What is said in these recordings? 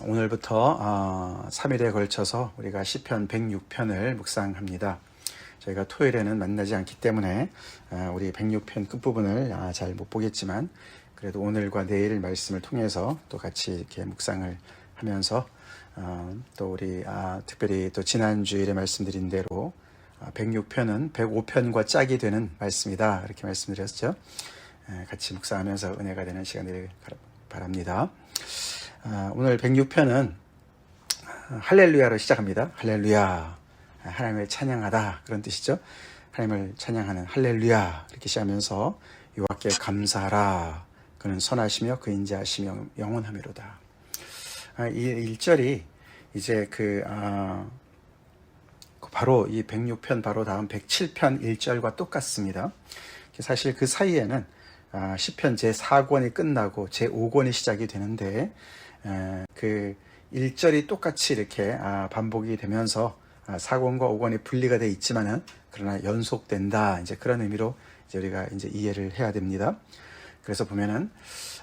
오늘부터 3일에 걸쳐서 우리가 시편 106편을 묵상합니다. 저희가 토요일에는 만나지 않기 때문에 우리 106편 끝부분을 잘 못 보겠지만 그래도 오늘과 내일 말씀을 통해서 또 같이 이렇게 묵상을 하면서 또 우리 특별히 또 지난주일에 말씀드린 대로 106편은 105편과 짝이 되는 말씀이다 이렇게 말씀드렸죠. 같이 묵상하면서 은혜가 되는 시간 되길 바랍니다. 오늘 106편은 할렐루야로 시작합니다. 할렐루야, 하나님을 찬양하다 그런 뜻이죠. 하나님을 찬양하는 할렐루야 이렇게 시작하면서 여호와께 감사하라, 그는 선하시며 그 인자하시며 영원하미로다. 이 1절이 이제 바로 이 106편 바로 다음 107편 1절과 똑같습니다. 사실 그 사이에는 시편 제4권이 끝나고 제5권이 시작이 되는데 그 1절이 똑같이 이렇게 반복이 되면서 4권과 5권이 분리가 되어 있지만은 그러나 연속된다, 이제 그런 의미로 이제 우리가 이제 이해를 해야 됩니다. 그래서 보면은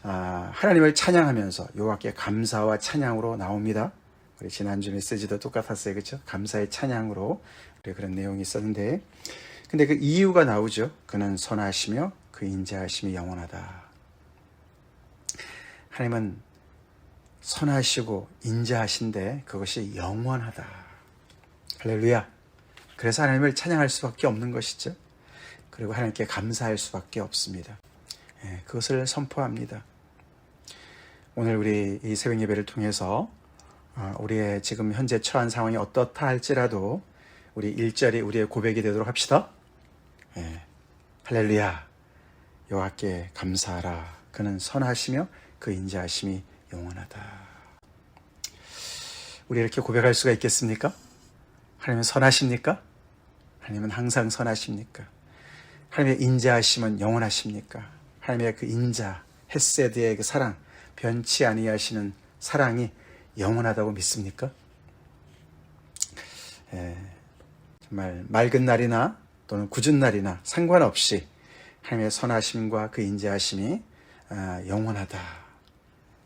하나님을 찬양하면서 여호와께 감사와 찬양으로 나옵니다. 우리 지난주 메시지도 똑같았어요, 그렇죠? 감사의 찬양으로 우리 그런 내용이 있었는데, 근데 그 이유가 나오죠. 그는 선하시며 그 인자하심이 영원하다. 하나님은 선하시고 인자하신데 그것이 영원하다. 할렐루야. 그래서 하나님을 찬양할 수밖에 없는 것이죠. 그리고 하나님께 감사할 수밖에 없습니다. 그것을 선포합니다. 오늘 우리 이 새벽 예배를 통해서 우리의 지금 현재 처한 상황이 어떻다 할지라도 우리 1절이 우리의 고백이 되도록 합시다. 할렐루야, 여호와께 감사하라, 그는 선하시며 그 인자하심이 영원하다. 우리 이렇게 고백할 수가 있겠습니까? 하나님은 선하십니까? 하나님은 항상 선하십니까? 하나님의 인자하심은 영원하십니까? 하나님의 그 인자, 헤세드의 그 사랑, 변치 아니하시는 사랑이 영원하다고 믿습니까? 정말 맑은 날이나 또는 굳은 날이나 상관없이 하나님의 선하심과 그 인자하심이 영원하다.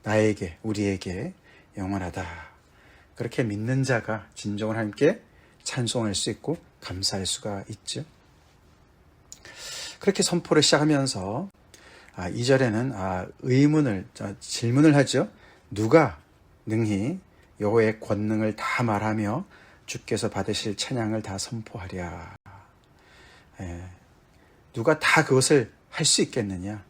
나에게, 우리에게 영원하다. 그렇게 믿는 자가 진정으로 하나님께 찬송할 수 있고 감사할 수가 있죠. 그렇게 선포를 시작하면서 2절에는 질문을 하죠. 누가 능히 여호와의 권능을 다 말하며 주께서 받으실 찬양을 다 선포하랴. 누가 다 그것을 할 수 있겠느냐.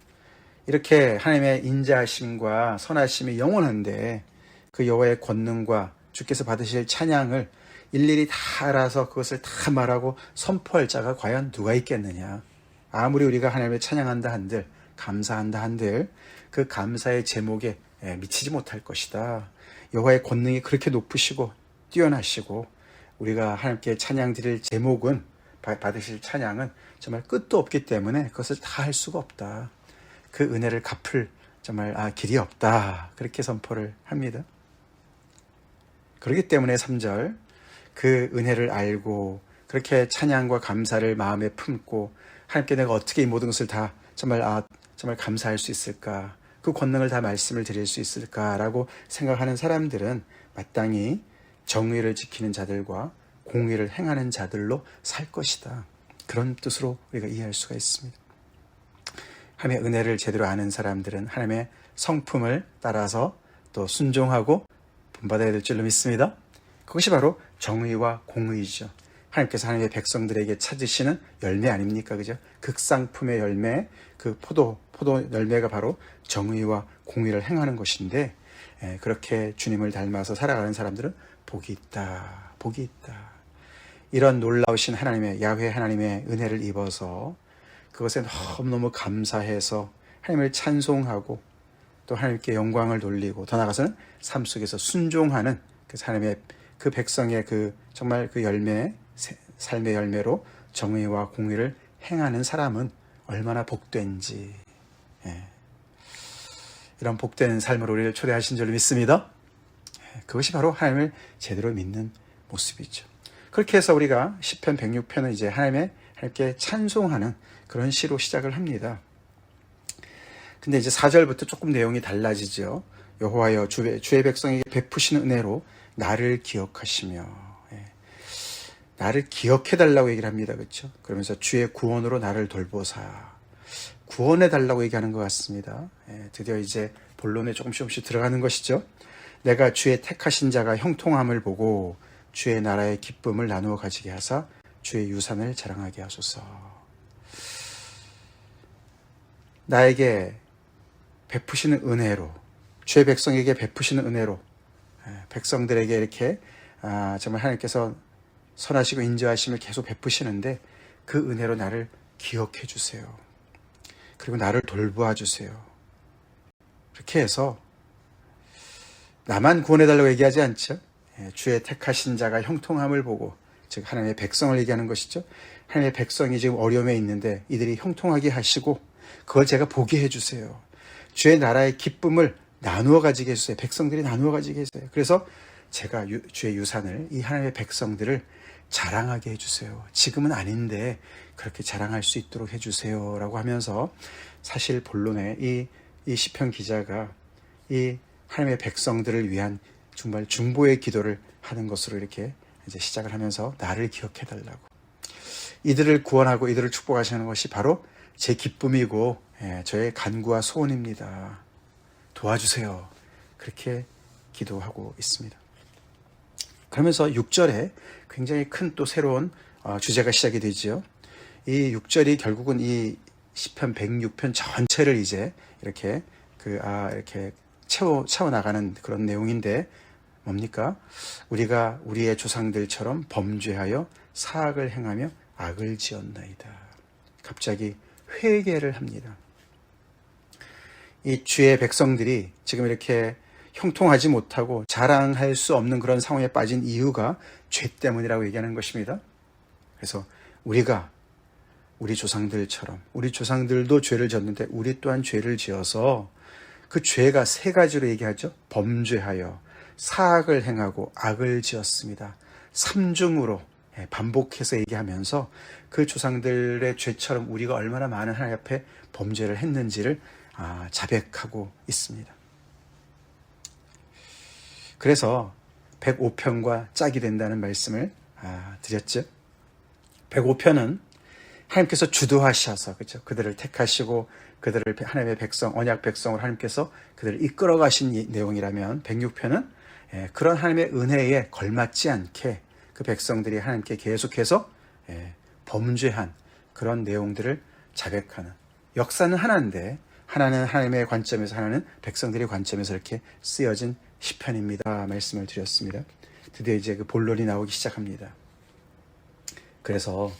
이렇게 하나님의 인자하심과 선하심이 영원한데 그 여호와의 권능과 주께서 받으실 찬양을 일일이 다 알아서 그것을 다 말하고 선포할 자가 과연 누가 있겠느냐. 아무리 우리가 하나님을 찬양한다 한들, 감사한다 한들 그 감사의 제목에 미치지 못할 것이다. 여호와의 권능이 그렇게 높으시고 뛰어나시고 우리가 하나님께 찬양 드릴 제목은, 받으실 찬양은 정말 끝도 없기 때문에 그것을 다 할 수가 없다. 그 은혜를 갚을 정말 길이 없다. 그렇게 선포를 합니다. 그렇기 때문에 3절, 그 은혜를 알고 그렇게 찬양과 감사를 마음에 품고 하나님께 내가 어떻게 이 모든 것을 다 정말 감사할 수 있을까, 그 권능을 다 말씀을 드릴 수 있을까라고 생각하는 사람들은 마땅히 정의를 지키는 자들과 공의를 행하는 자들로 살 것이다. 그런 뜻으로 우리가 이해할 수가 있습니다. 하나님의 은혜를 제대로 아는 사람들은 하나님의 성품을 따라서 또 순종하고 본받아야 될 줄로 믿습니다. 그것이 바로 정의와 공의죠. 하나님께서 하나님의 백성들에게 찾으시는 열매 아닙니까? 그죠? 극상품의 열매, 그 포도 열매가 바로 정의와 공의를 행하는 것인데, 그렇게 주님을 닮아서 살아가는 사람들은 복이 있다. 복이 있다. 이런 놀라우신 하나님의, 야훼 하나님의 은혜를 입어서 그것에 너무너무 감사해서 하나님을 찬송하고 또 하나님께 영광을 돌리고 더 나아가서는 삶 속에서 순종하는 그 하나님의 그 백성의 그 정말 그 열매, 삶의 열매로 정의와 공의를 행하는 사람은 얼마나 복된지, 이런 복된 삶으로 우리를 초대하신 줄로 믿습니다. 그것이 바로 하나님을 제대로 믿는 모습이죠. 그렇게 해서 우리가 시편 106편은 이제 하나님께 찬송하는 그런 시로 시작을 합니다. 근데 이제 4절부터 조금 내용이 달라지죠. 여호와여 주의 백성에게 베푸시는 은혜로 나를 기억하시며, 나를 기억해달라고 얘기를 합니다. 그렇죠? 그러면서 주의 구원으로 나를 돌보사. 구원해달라고 얘기하는 것 같습니다. 드디어 이제 본론에 조금씩 들어가는 것이죠. 내가 주의 택하신 자가 형통함을 보고 주의 나라의 기쁨을 나누어 가지게 하사 주의 유산을 자랑하게 하소서. 나에게 베푸시는 은혜로, 주의 백성에게 베푸시는 은혜로, 백성들에게 이렇게 정말 하나님께서 선하시고 인자하심을 계속 베푸시는데 그 은혜로 나를 기억해 주세요. 그리고 나를 돌보아 주세요. 그렇게 해서 나만 구원해달라고 얘기하지 않죠. 주의 택하신 자가 형통함을 보고, 즉 하나님의 백성을 얘기하는 것이죠. 하나님의 백성이 지금 어려움에 있는데 이들이 형통하게 하시고 그걸 제가 보게 해주세요. 주의 나라의 기쁨을 나누어 가지게 해주세요. 백성들이 나누어 가지게 해주세요. 그래서 제가 주의 유산을, 이 하나님의 백성들을 자랑하게 해주세요. 지금은 아닌데 그렇게 자랑할 수 있도록 해주세요 라고 하면서, 사실 본론에 이 시편 기자가 이 하나님의 백성들을 위한 정말 중보의 기도를 하는 것으로 이렇게 이제 시작을 하면서 나를 기억해 달라고, 이들을 구원하고 이들을 축복하시는 것이 바로 제 기쁨이고 저의 간구와 소원입니다. 도와주세요. 그렇게 기도하고 있습니다. 그러면서 6절에 굉장히 큰 또 새로운 주제가 시작이 되지요. 이 6절이 결국은 이 시편 106편 전체를 이제 이렇게 이렇게 채워 나가는 그런 내용인데, 뭡니까? 우리가 우리의 조상들처럼 범죄하여 사악을 행하며 악을 지었나이다. 갑자기 회개를 합니다. 이 주의 백성들이 지금 이렇게 형통하지 못하고 자랑할 수 없는 그런 상황에 빠진 이유가 죄 때문이라고 얘기하는 것입니다. 그래서 우리가 우리 조상들처럼, 우리 조상들도 죄를 지었는데 우리 또한 죄를 지어서, 그 죄가 세 가지로 얘기하죠. 범죄하여 사악을 행하고 악을 지었습니다. 삼중으로 반복해서 얘기하면서 그 조상들의 죄처럼 우리가 얼마나 많은 하나님 앞에 범죄를 했는지를 자백하고 있습니다. 그래서 105편과 짝이 된다는 말씀을 드렸죠. 105편은 하나님께서 주도하셔서, 그렇죠? 그들을 택하시고 그들을 하나님의 백성, 언약 백성으로 하나님께서 그들을 이끌어 가신 내용이라면, 106편은 그런 하나님의 은혜에 걸맞지 않게 그 백성들이 하나님께 계속해서 범죄한 그런 내용들을 자백하는, 역사는 하나인데 하나는 하나님의 관점에서, 하나는 백성들의 관점에서 이렇게 쓰여진 시편입니다. 말씀을 드렸습니다. 드디어 이제 그 본론이 나오기 시작합니다. 그래서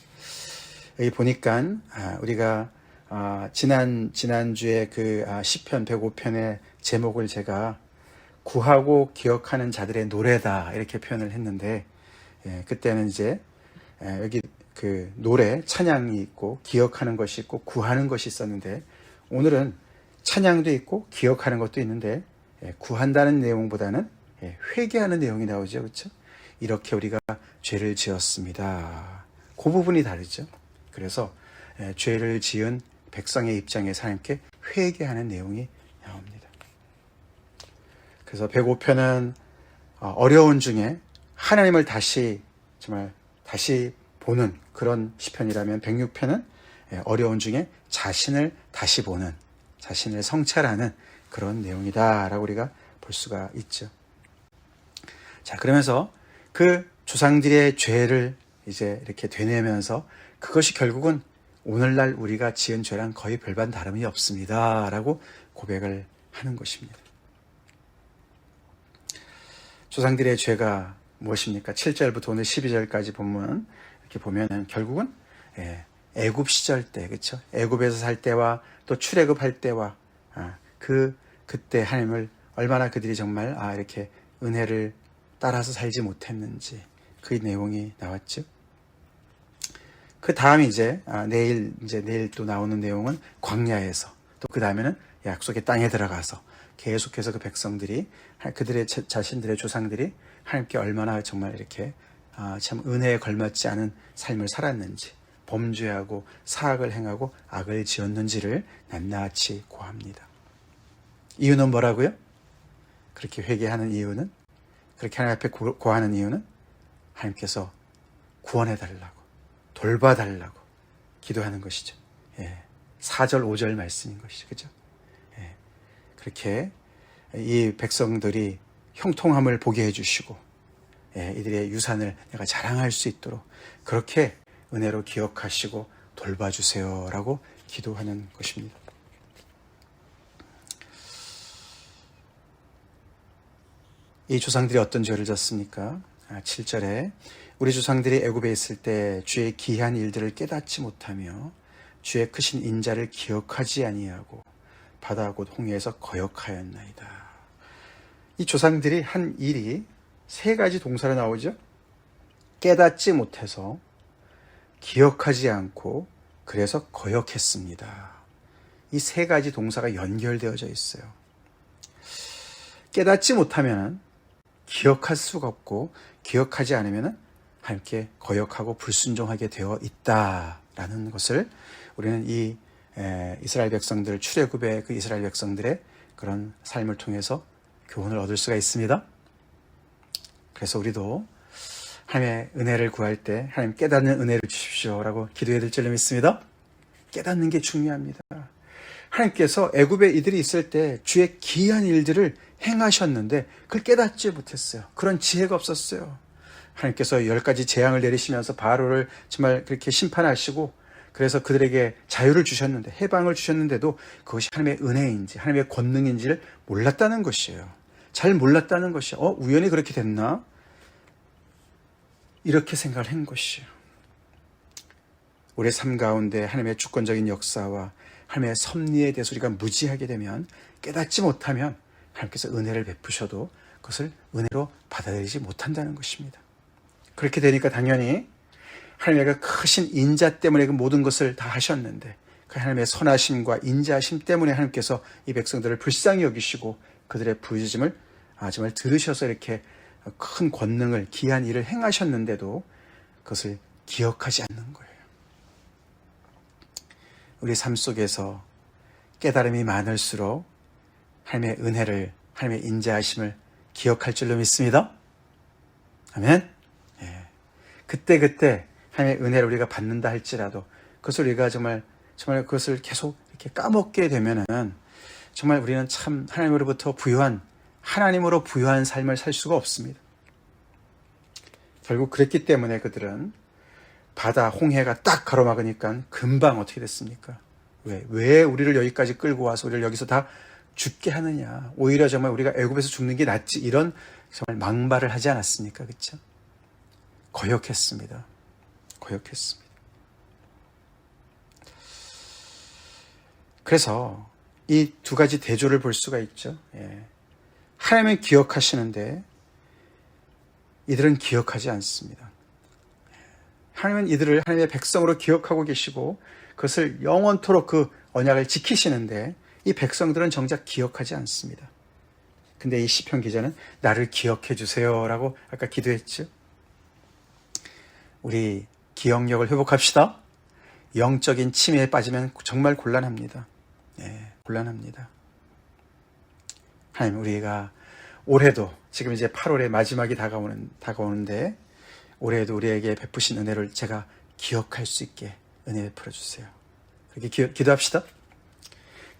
여기 보니까 우리가 지난주에 그 시편 105편의 제목을 제가 구하고 기억하는 자들의 노래다 이렇게 표현을 했는데, 그때는 이제 여기 그 노래, 찬양이 있고 기억하는 것이 있고 구하는 것이 있었는데, 오늘은 찬양도 있고 기억하는 것도 있는데 구한다는 내용보다는 회개하는 내용이 나오죠. 그렇죠? 이렇게 우리가 죄를 지었습니다. 그 부분이 다르죠. 그래서 죄를 지은 백성의 입장에서 하나님께 회개하는 내용이 나옵니다. 그래서 105편은 어려운 중에 하나님을 정말 다시 보는 그런 시편이라면, 106편은 어려운 중에 자신을 다시 보는, 자신을 성찰하는 그런 내용이다라고 우리가 볼 수가 있죠. 자, 그러면서 그 조상들의 죄를 이제 이렇게 되뇌면서 그것이 결국은 오늘날 우리가 지은 죄랑 거의 별반 다름이 없습니다 라고 고백을 하는 것입니다. 조상들의 죄가 무엇입니까? 7절부터 오늘 12절까지 보면, 이렇게 보면은 결국은 애굽 시절 때, 그렇죠? 애굽에서 살 때와 또 출애굽할 때와 그때 하나님을 얼마나 그들이 정말 이렇게 은혜를 따라서 살지 못했는지, 그 내용이 나왔죠. 그 다음 내일 또 나오는 내용은 광야에서, 또 그 다음에는 약속의 땅에 들어가서 계속해서 그 백성들이, 그들의 자신들의 조상들이 하나님께 얼마나 정말 이렇게 참 은혜에 걸맞지 않은 삶을 살았는지, 범죄하고 사악을 행하고 악을 지었는지를 낱낱이 고합니다. 이유는 뭐라고요? 그렇게 회개하는 이유는, 그렇게 하나님 앞에 고하는 이유는 하나님께서 구원해달라고, 돌봐달라고 기도하는 것이죠. 4절 5절 말씀인 것이죠. 그죠? 그렇게 이 백성들이 형통함을 보게 해주시고 이들의 유산을 내가 자랑할 수 있도록 그렇게 은혜로 기억하시고 돌봐주세요 라고 기도하는 것입니다. 이 조상들이 어떤 죄를 졌습니까? 7절에 우리 조상들이 애굽에 있을 때 주의 기이한 일들을 깨닫지 못하며 주의 크신 인자를 기억하지 아니하고 바다 곧 홍해에서 거역하였나이다. 이 조상들이 한 일이 3가지 동사로 나오죠. 깨닫지 못해서, 기억하지 않고, 그래서 거역했습니다. 이 3가지 동사가 연결되어져 있어요. 깨닫지 못하면 기억할 수가 없고, 기억하지 않으면 함께 거역하고 불순종하게 되어 있다라는 것을 우리는 이 이스라엘 백성들, 출애굽의 그 이스라엘 백성들의 그런 삶을 통해서 교훈을 얻을 수가 있습니다. 그래서 우리도 하나님의 은혜를 구할 때 하나님 깨닫는 은혜를 주십시오라고 기도해야 될 줄로 믿습니다. 깨닫는 게 중요합니다. 하나님께서 애굽에 이들이 있을 때 주의 기이한 일들을 행하셨는데 그걸 깨닫지 못했어요. 그런 지혜가 없었어요. 하나님께서 10가지 재앙을 내리시면서 바로를 정말 그렇게 심판하시고 그래서 그들에게 자유를 주셨는데, 해방을 주셨는데도 그것이 하나님의 은혜인지 하나님의 권능인지를 몰랐다는 것이에요. 잘 몰랐다는 것이에요. 우연히 그렇게 됐나? 이렇게 생각을 한 것이에요. 우리의 삶 가운데 하나님의 주권적인 역사와 하나님의 섭리에 대해서 우리가 무지하게 되면, 깨닫지 못하면 하나님께서 은혜를 베푸셔도 그것을 은혜로 받아들이지 못한다는 것입니다. 그렇게 되니까 당연히 하나님의 크신 인자 때문에 그 모든 것을 다 하셨는데, 그 하나님의 선하심과 인자하심 때문에 하나님께서 이 백성들을 불쌍히 여기시고 그들의 부르짖음을 정말 들으셔서 이렇게 큰 권능을, 기이한 일을 행하셨는데도 그것을 기억하지 않는 거예요. 우리 삶 속에서 깨달음이 많을수록 하나님의 은혜를, 하나님의 인자하심을 기억할 줄로 믿습니다. 아멘. 그때 하나님의 은혜를 우리가 받는다 할지라도 그것을 우리가 정말 그것을 계속 이렇게 까먹게 되면은 정말 우리는 참 하나님으로 부유한 삶을 살 수가 없습니다. 결국 그랬기 때문에 그들은 바다, 홍해가 딱 가로막으니까 금방 어떻게 됐습니까? 왜 우리를 여기까지 끌고 와서 우리를 여기서 다 죽게 하느냐? 오히려 정말 우리가 애굽에서 죽는 게 낫지, 이런 정말 망발을 하지 않았습니까? 그렇죠? 거역했습니다. 그래서 이 2가지 대조를 볼 수가 있죠. 하나님은 기억하시는데 이들은 기억하지 않습니다. 하나님은 이들을 하나님의 백성으로 기억하고 계시고 그것을 영원토록 그 언약을 지키시는데 이 백성들은 정작 기억하지 않습니다. 근데 이 시편 기자는 나를 기억해 주세요 라고 아까 기도했죠. 우리 기억력을 회복합시다. 영적인 침해에 빠지면 정말 곤란합니다. 곤란합니다. 하나님, 우리가 올해도 지금 이제 8월의 마지막이 다가오는데 올해에도 우리에게 베푸신 은혜를 제가 기억할 수 있게 은혜 베풀어 주세요. 그렇게 기도합시다.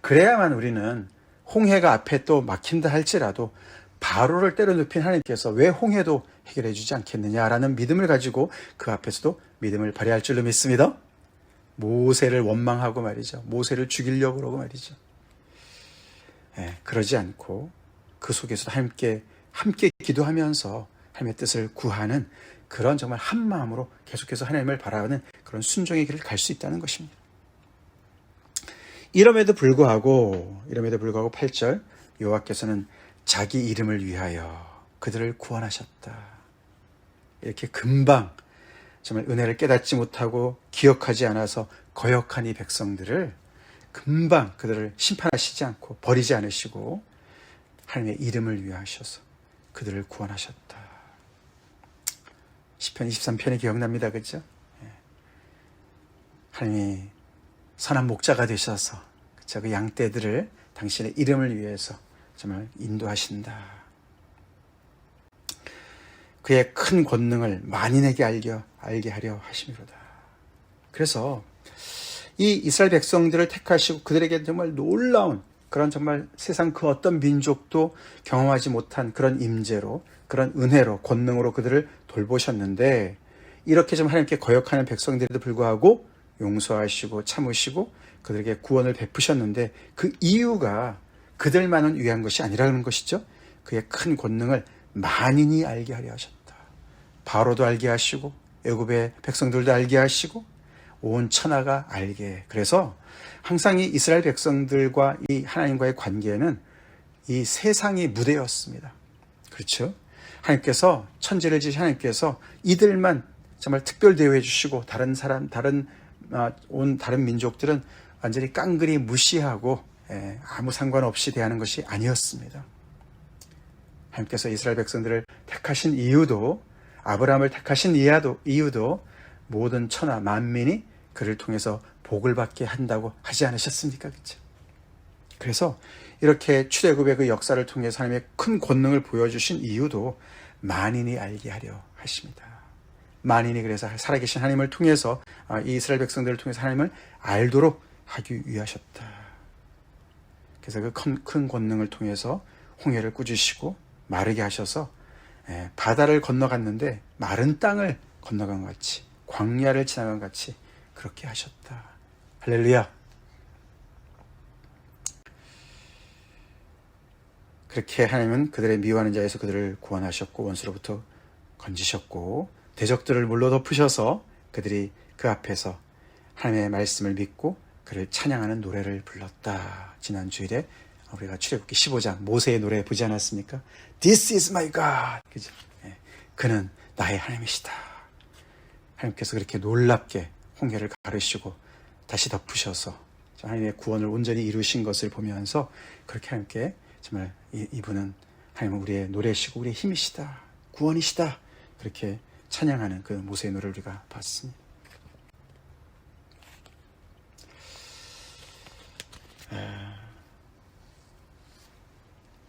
그래야만 우리는 홍해가 앞에 또 막힌다 할지라도 바로를 때려 눕힌 하나님께서 왜 홍해도 해결해 주지 않겠느냐라는 믿음을 가지고 그 앞에서도 믿음을 발휘할 줄로 믿습니다. 모세를 원망하고 말이죠. 모세를 죽이려고 그러고 말이죠. 그러지 않고 그 속에서도 함께 기도하면서 하나님의 뜻을 구하는 그런 정말 한 마음으로 계속해서 하나님을 바라는 그런 순종의 길을 갈 수 있다는 것입니다. 이럼에도 불구하고 8절 여호와께서는 자기 이름을 위하여 그들을 구원하셨다. 이렇게 금방 정말 은혜를 깨닫지 못하고 기억하지 않아서 거역한 이 백성들을 금방 그들을 심판하시지 않고 버리지 않으시고 하나님의 이름을 위하셔서 그들을 구원하셨다. 시편 23편이 기억납니다. 그렇죠? 하나님이 선한 목자가 되셔서 그 양떼들을 당신의 이름을 위해서 정말 인도하신다. 그의 큰 권능을 만인에게 알게 하려 하심이로다. 그래서 이 이스라엘 백성들을 택하시고 그들에게 정말 놀라운 그런 정말 세상 그 어떤 민족도 경험하지 못한 그런 임재로, 그런 은혜로, 권능으로 그들을 돌보셨는데, 이렇게 좀 하나님께 거역하는 백성들에도 불구하고 용서하시고 참으시고 그들에게 구원을 베푸셨는데, 그 이유가 그들만은 위한 것이 아니라는 것이죠. 그의 큰 권능을 만인이 알게 하려 하셨다. 바로도 알게 하시고 애굽의 백성들도 알게 하시고 온 천하가 알게. 그래서 항상 이 이스라엘 백성들과 이 하나님과의 관계는 이 세상이 무대였습니다. 그렇죠? 하나님께서 천지를 지으신 하나님께서 이들만 정말 특별 대우해 주시고 다른 민족들은 완전히 깡그리 무시하고 아무 상관없이 대하는 것이 아니었습니다. 하나님께서 이스라엘 백성들을 택하신 이유도, 아브라함을 택하신 이유도 모든 천하 만민이 그를 통해서 복을 받게 한다고 하지 않으셨습니까? 그렇죠? 그래서 이렇게 출애굽의 그 역사를 통해서 하나님의 큰 권능을 보여주신 이유도 만인이 알게 하려 하십니다. 만인이 그래서 살아계신 하나님을 통해서, 이 이스라엘 백성들을 통해서 하나님을 알도록 하기 위하셨다. 그래서 그 큰 권능을 통해서 홍해를 꾸짖으시고 마르게 하셔서 바다를 건너갔는데 마른 땅을 건너간 것 같이, 광야를 지나간 것 같이 그렇게 하셨다. 할렐루야. 그렇게 하나님은 그들의 미워하는 자에서 그들을 구원하셨고 원수로부터 건지셨고 대적들을 물로 덮으셔서 그들이 그 앞에서 하나님의 말씀을 믿고 그를 찬양하는 노래를 불렀다. 지난 주일에 우리가 출애굽기 15장 모세의 노래 보지 않았습니까? This is my God. 그죠? 그는 나의 하나님이시다. 하나님께서 그렇게 놀랍게 홍해를 가르시고 다시 덮으셔서 하나님의 구원을 온전히 이루신 것을 보면서 그렇게 하나님께 정말 이분은 하나님은 우리의 노래시고 우리의 힘이시다. 구원이시다. 그렇게 찬양하는 그 모세의 노래를 우리가 봤습니다.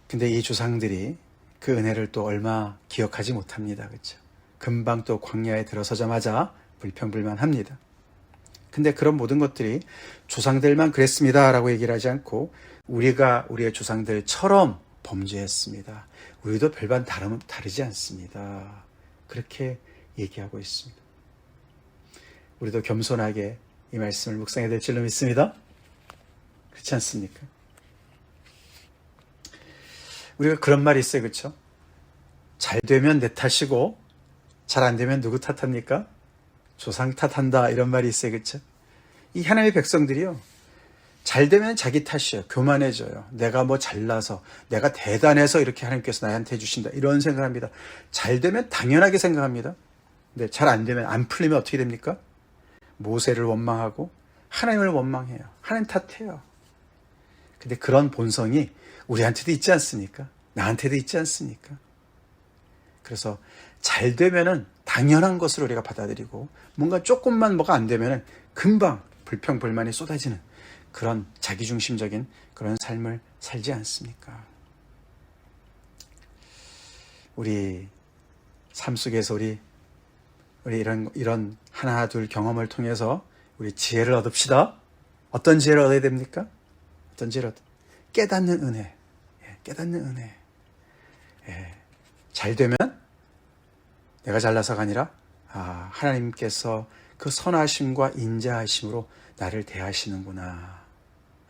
근데 이 조상들이 그 은혜를 또 얼마 기억하지 못합니다. 그렇죠? 금방 또 광야에 들어서자마자 불평불만합니다. 근데 그런 모든 것들이 조상들만 그랬습니다 라고 얘기를 하지 않고 우리가 우리의 조상들처럼 범죄했습니다. 우리도 별반 다르지 않습니다. 그렇게 얘기하고 있습니다. 우리도 겸손하게 이 말씀을 묵상해야 될 줄로 믿습니다. 그렇지 않습니까? 우리가 그런 말이 있어요. 그렇죠? 잘 되면 내 탓이고 잘 안 되면 누구 탓합니까? 조상 탓한다 이런 말이 있어요. 그렇죠? 이 하나님의 백성들이요. 잘 되면 자기 탓이에요. 교만해져요. 내가 뭐 잘나서 내가 대단해서 이렇게 하나님께서 나한테 해주신다 이런 생각합니다. 잘 되면 당연하게 생각합니다. 근데 잘 안 되면 안 풀리면 어떻게 됩니까? 모세를 원망하고 하나님을 원망해요. 하나님 탓해요. 근데 그런 본성이 우리한테도 있지 않습니까? 나한테도 있지 않습니까? 그래서 잘 되면은 당연한 것으로 우리가 받아들이고 뭔가 조금만 뭐가 안 되면은 금방 불평불만이 쏟아지는 그런 자기중심적인 그런 삶을 살지 않습니까? 우리 삶 속에서 우리 이런 하나 둘 경험을 통해서 우리 지혜를 얻읍시다. 어떤 지혜를 얻어야 됩니까? 어떤 지혜를 깨닫는 은혜. 깨닫는 은혜. 잘 되면 내가 잘나서가 아니라 하나님께서 그 선하심과 인자하심으로 나를 대하시는구나.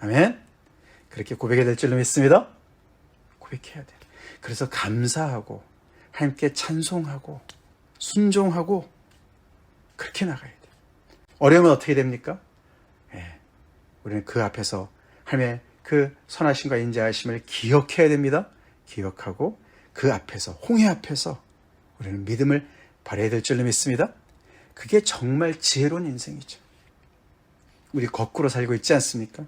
아멘. 그렇게 고백해야 될 줄로 믿습니다. 고백해야 돼. 그래서 감사하고 하나님께 찬송하고 순종하고 그렇게 나가야 돼. 어려우면 어떻게 됩니까? 우리는 그 앞에서 하나님의 그 선하심과 인자하심을 기억해야 됩니다. 기억하고 그 앞에서 홍해 앞에서 우리는 믿음을 발휘해야 될 줄로 믿습니다. 그게 정말 지혜로운 인생이죠. 우리 거꾸로 살고 있지 않습니까?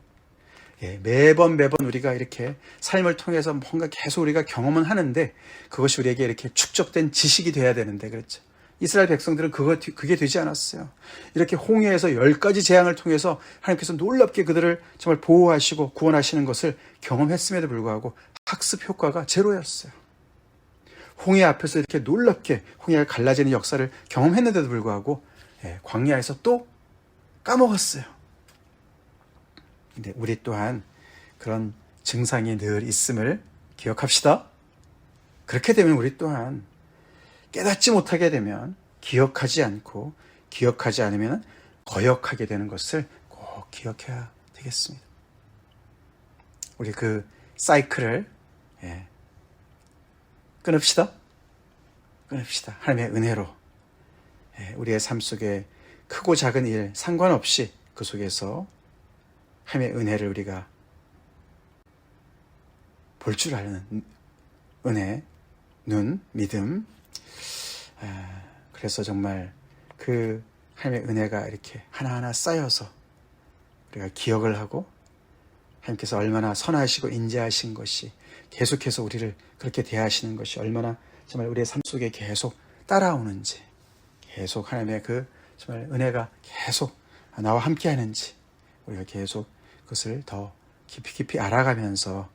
매번 우리가 이렇게 삶을 통해서 뭔가 계속 우리가 경험은 하는데 그것이 우리에게 이렇게 축적된 지식이 돼야 되는데 그렇죠. 이스라엘 백성들은 그게 되지 않았어요. 이렇게 홍해에서 10가지 재앙을 통해서 하나님께서 놀랍게 그들을 정말 보호하시고 구원하시는 것을 경험했음에도 불구하고 학습 효과가 제로였어요. 홍해 앞에서 이렇게 놀랍게 홍해가 갈라지는 역사를 경험했는데도 불구하고 광야에서 또 까먹었어요. 근데 우리 또한 그런 증상이 늘 있음을 기억합시다. 그렇게 되면 우리 또한 깨닫지 못하게 되면 기억하지 않고 기억하지 않으면 거역하게 되는 것을 꼭 기억해야 되겠습니다. 우리 그 사이클을 끊읍시다. 끊읍시다. 하나님의 은혜로 우리의 삶 속에 크고 작은 일 상관없이 그 속에서 하나님의 은혜를 우리가 볼 줄 아는 은혜, 눈, 믿음. 그래서 정말 그 하나님의 은혜가 이렇게 하나하나 쌓여서 우리가 기억을 하고 하나님께서 얼마나 선하시고 인자하신 것이 계속해서 우리를 그렇게 대하시는 것이 얼마나 정말 우리의 삶 속에 계속 따라오는지, 계속 하나님의 그 정말 은혜가 계속 나와 함께 하는지 우리가 계속 그것을 더 깊이 알아가면서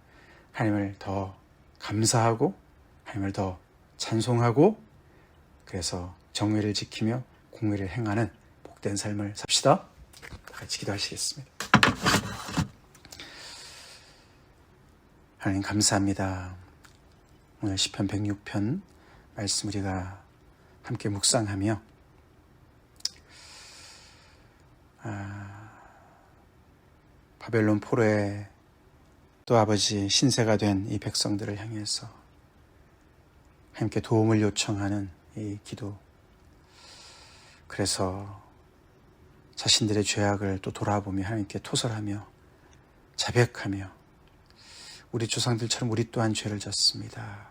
하나님을 더 감사하고 하나님을 더 찬송하고 그래서 정의를 지키며 공의를 행하는 복된 삶을 삽시다. 같이 기도하시겠습니다. 하나님 감사합니다. 오늘 시편 106편 말씀 우리가 함께 묵상하며 바벨론 포로에 또 아버지 신세가 된 이 백성들을 향해서 하나님께 도움을 요청하는 이 기도, 그래서 자신들의 죄악을 또 돌아보며 하나님께 토설하며 자백하며 우리 조상들처럼 우리 또한 죄를 졌습니다.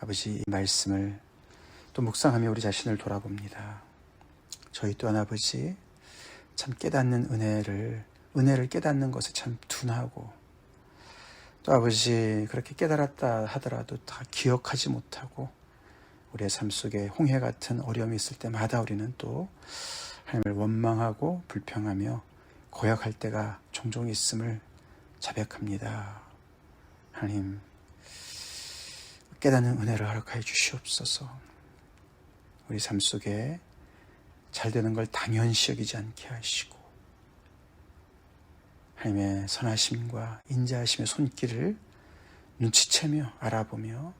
아버지 이 말씀을 또 묵상하며 우리 자신을 돌아봅니다. 저희 또한 아버지 참 깨닫는 은혜를 깨닫는 것에 참 둔하고 또 아버지 그렇게 깨달았다 하더라도 다 기억하지 못하고 우리의 삶 속에 홍해 같은 어려움이 있을 때마다 우리는 또 하나님을 원망하고 불평하며 고약할 때가 종종 있음을 자백합니다. 하나님 깨닫는 은혜를 허락하여 주시옵소서. 우리 삶 속에 잘 되는 걸 당연시 여기지 않게 하시고 하나님의 선하심과 인자하심의 손길을 눈치채며 알아보며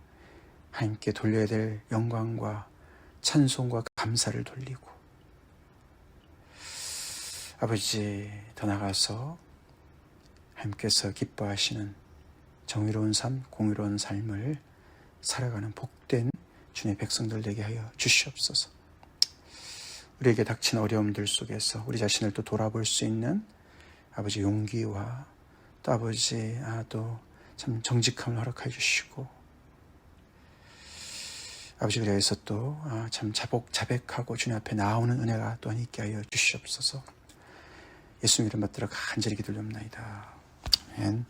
하나님께 돌려야 될 영광과 찬송과 감사를 돌리고 아버지 더 나아가서 하나님께서 기뻐하시는 정의로운 삶, 공의로운 삶을 살아가는 복된 주님의 백성들 되게 하여 주시옵소서. 우리에게 닥친 어려움들 속에서 우리 자신을 또 돌아볼 수 있는 아버지 용기와 또 아버지 또 참 정직함을 허락해 주시고 아버지 그래서 또 참 자백하고 주님 앞에 나오는 은혜가 또한 있게 하여 주시옵소서. 예수님 이름 받들어 간절히 기도드립니다. 아멘.